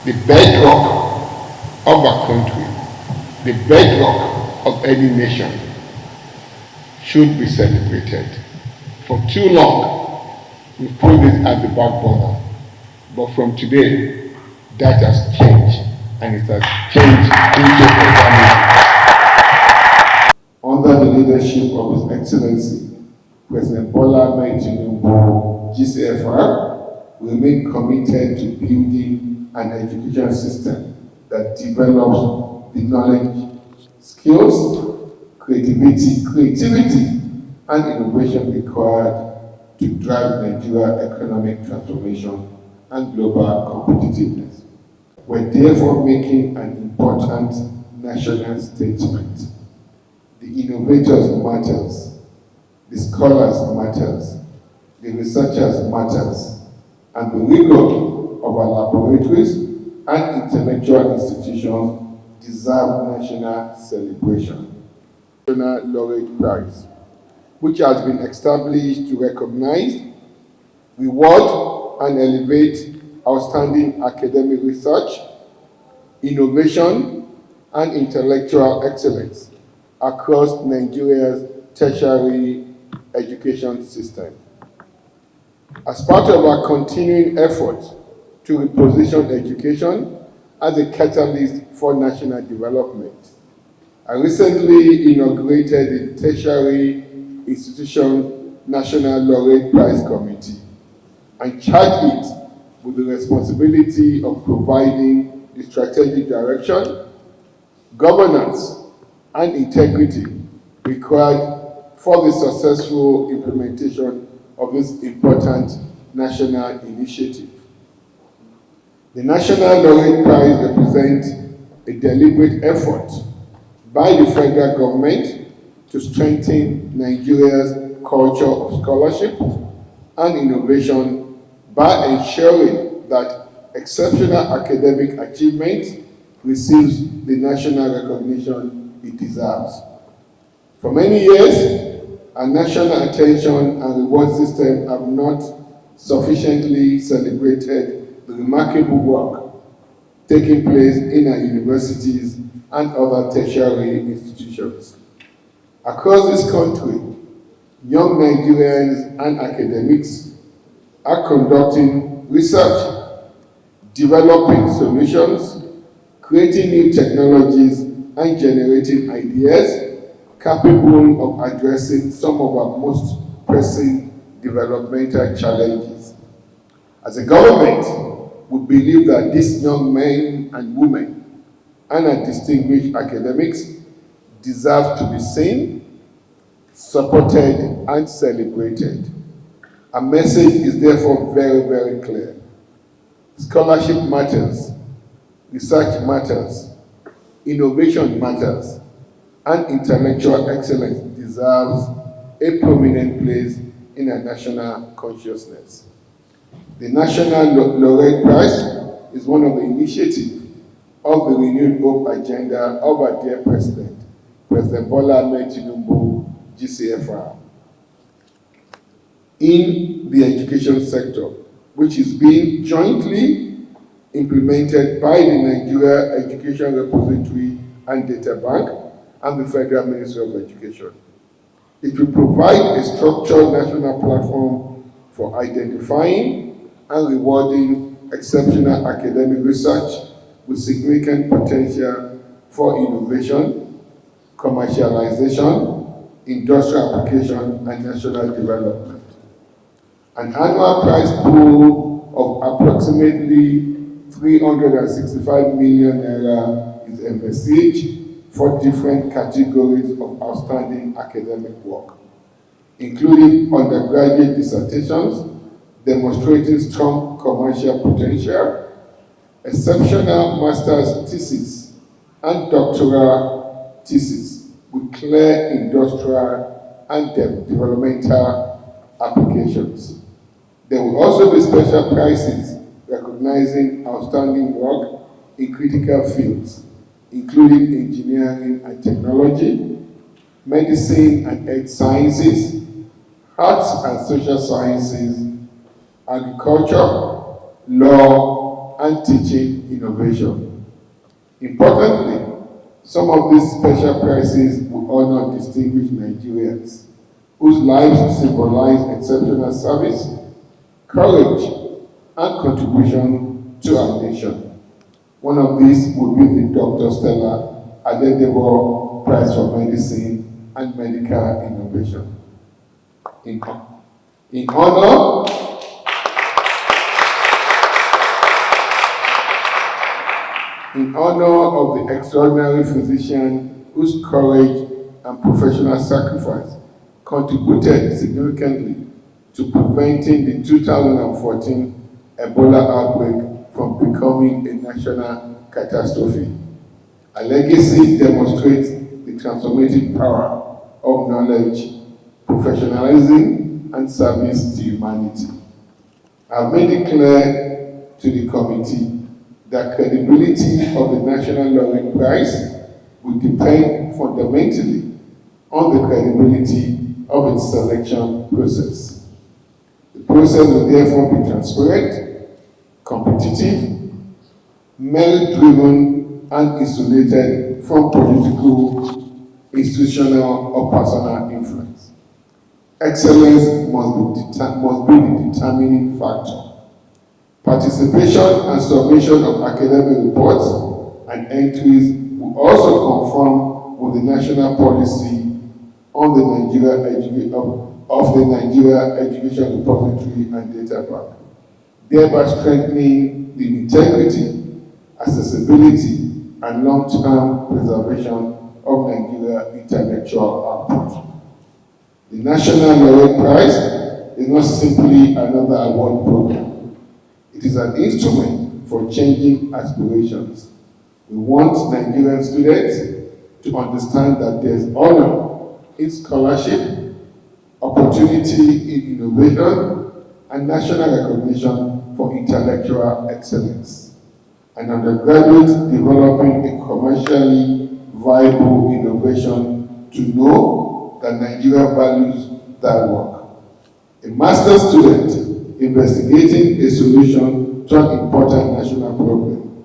The bedrock of a country, the bedrock of any nation, should be celebrated. For too long, we've put it at the back burner. But from today, that has changed, and it has changed into a Under the leadership of His Excellency, President Bola Ahmed Tinubu, GCFR, we remain committed to building an education system that develops the knowledge, skills, creativity, and innovation required to drive Nigeria's economic transformation and global competitiveness. We're therefore making an important national statement. The innovators matters, the scholars matters, the researchers matters, and the rigor of our laboratories and intellectual institutions deserve national celebration. National Laureate Prize, which has been established to recognize, reward, and elevate outstanding academic research, innovation, and intellectual excellence across Nigeria's tertiary education system. As part of our continuing efforts to reposition education as a catalyst for national development, I recently inaugurated the Tertiary Institution National Laureate Prize Committee and charged it with the responsibility of providing the strategic direction, governance, and integrity required for the successful implementation of this important national initiative. The National Laureate Prize represents a deliberate effort by the federal government to strengthen Nigeria's culture of scholarship and innovation by ensuring that exceptional academic achievement receives the national recognition it deserves. For many years, our national attention and reward system have not sufficiently celebrated the remarkable work taking place in our universities and other tertiary institutions. Across this country, young Nigerians and academics are conducting research, developing solutions, creating new technologies, and generating ideas capable of addressing some of our most pressing developmental challenges. As a government, we believe that these young men and women and our distinguished academics deserve to be seen, supported, and celebrated. Our message is therefore very, very clear. Scholarship matters, research matters, innovation matters, and intellectual excellence deserves a prominent place in our national consciousness. The National Laureate Prize is one of the initiatives of the Renewed Hope agenda of our dear President, President Bola Ahmed Tinubu, GCFR, in the education sector, which is being jointly implemented by the Nigeria Education Repository and Data Bank and the Federal Ministry of Education. It will provide a structured national platform for identifying and rewarding exceptional academic research with significant potential for innovation, commercialization, industrial application, and national development. An annual prize pool of approximately 365 million naira is envisaged for different categories of outstanding academic work, including undergraduate dissertations demonstrating strong commercial potential, exceptional master's thesis, and doctoral thesis with clear industrial and developmental applications. There will also be special prizes recognizing outstanding work in critical fields, including engineering and technology, medicine and health sciences, arts and social sciences, agriculture, law, and teaching innovation. Importantly, some of these special prizes will honor distinguished Nigerians whose lives symbolize exceptional service, courage, and contribution to our nation. One of these would be the Dr. Stella Adedebo Prize for Medicine and Medical Innovation. In honor of the extraordinary physician whose courage and professional sacrifice contributed significantly to preventing the 2014 Ebola outbreak from becoming a national catastrophe. A legacy demonstrates the transformative power of knowledge, professionalism, and service to humanity. I have made it clear to the committee that credibility of the National Laureate Prize will depend fundamentally on the credibility of its selection process. The process will therefore be transparent, competitive, merit-driven, and isolated from political, institutional, or personal influence. Excellence must be the determining factor. Participation and submission of academic reports and entries will also conform with the national policy on the Nigeria Education Repository and Data Bank, thereby strengthening the integrity, accessibility, and long-term preservation of Nigeria intellectual output. The National Laureate Prize is not simply another award program. It is an instrument for changing aspirations. We want Nigerian students to understand that there is honor in scholarship, opportunity in innovation, and national recognition for intellectual excellence. An undergraduate developing a commercially viable innovation to know that Nigeria values that work. A master's student investigating a solution to an important national problem,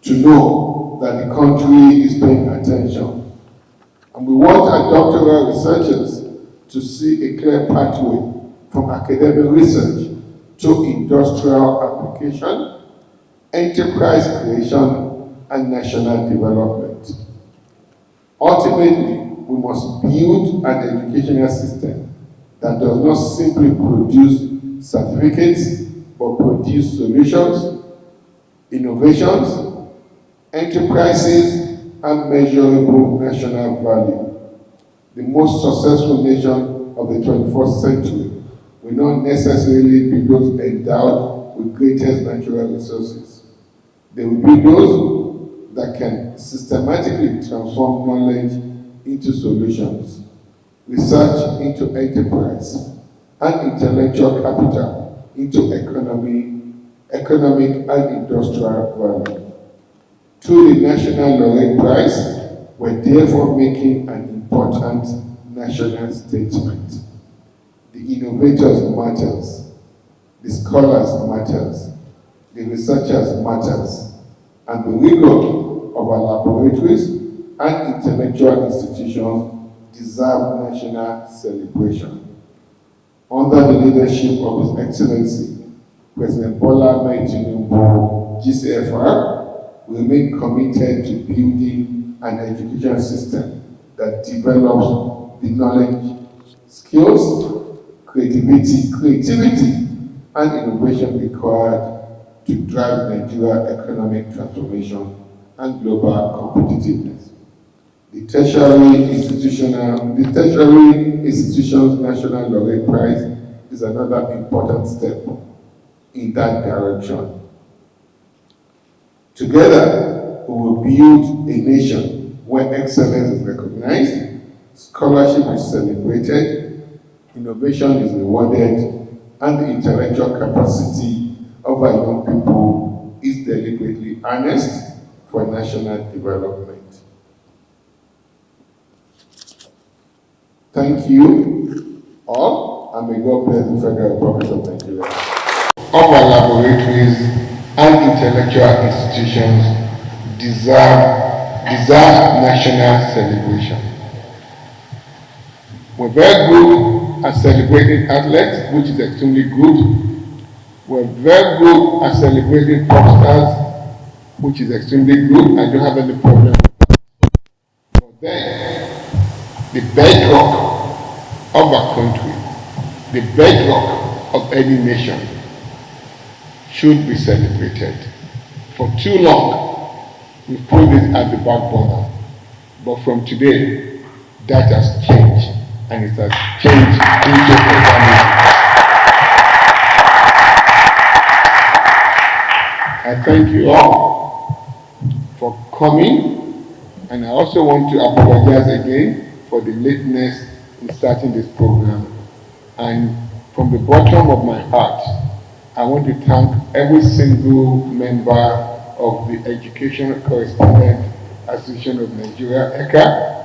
to know that the country is paying attention. And we want our doctoral researchers to see a clear pathway from academic research to industrial application, enterprise creation, and national development. Ultimately, we must build an educational system that does not simply produce certificates, but produce solutions, innovations, enterprises, and measurable national value. The most successful nation of the 21st century will not necessarily be those endowed with greatest natural resources. They will be those that can systematically transform knowledge into solutions, research into enterprise, and intellectual capital into economic and industrial value. Through the National Laureate Prize, we're therefore making an important national statement. The innovators matters, the scholars matters, the researchers matters, and the rigor of our laboratories and intellectual institutions deserve national celebration. Under the leadership of His Excellency, President Bola Ahmed Tinubu, GCFR, we remain committed to building an education system that develops the knowledge, skills, creativity, and innovation required to drive Nigeria economic transformation and global competitiveness. The Tertiary Institutions National Laureate Prize is another important step in that direction. Together, we will build a nation where excellence is recognized, scholarship is celebrated, innovation is rewarded, and the intellectual capacity of our young people is deliberately harnessed for national development. Thank you all, and may God bless the Federal Republic of Nigeria. Of our laboratories and intellectual institutions deserve national celebration. We're very good at celebrating athletes, which is extremely good. We're very good at celebrating pop stars, which is extremely good. I don't have any problem. But then, the bedrock of a country, the bedrock of any nation, should be celebrated. For too long, we've put this at the back burner. But from today, that has changed, and it has changed into profanity. I thank you all for coming, and I also want to apologize again for the lateness in starting this program. And from the bottom of my heart, I want to thank every single member of the Educational Correspondent Association of Nigeria, ECA,